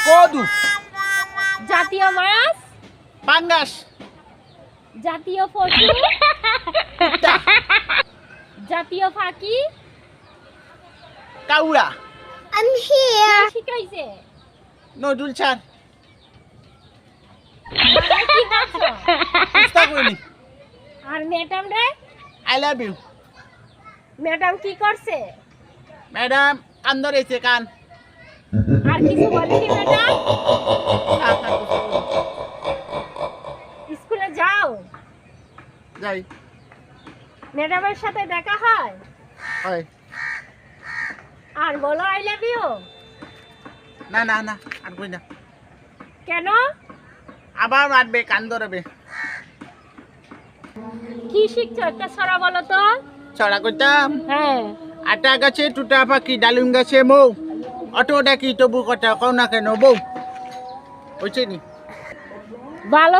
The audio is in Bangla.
কদু, জাতীয় মাছ, পাঙ্গাস, জাতীয় পশু, কুত্তা, জাতীয় পাখি। কাউরা, কে শিখাইছে? নজরুল স্যার। মানে কি করছো? চেষ্টা করিনি। আর ম্যাডাম রে? I love you. ম্যাডাম কি করছে? ম্যাডাম কান ধরেছে, কান। আর কিছু বলেনি ম্যাডাম? স্কুলে যাও? যাই। ম্যাডামের সাথে দেখা হয়? হয়। আর বলো আই লাভ ইউ? না না না, আর কই না। কেন? আবার মারবে, কান ধরবে। কি শিখছো একটা ছড়া বলো তো। ছড়া কইতাম। হ্যাঁ। আটা গাছে টুটা পাখি, ডালিম গাছে মৌ, অটো ডাকি তবু কথা কও না কেন বউ। হয়েছে নি? ভালো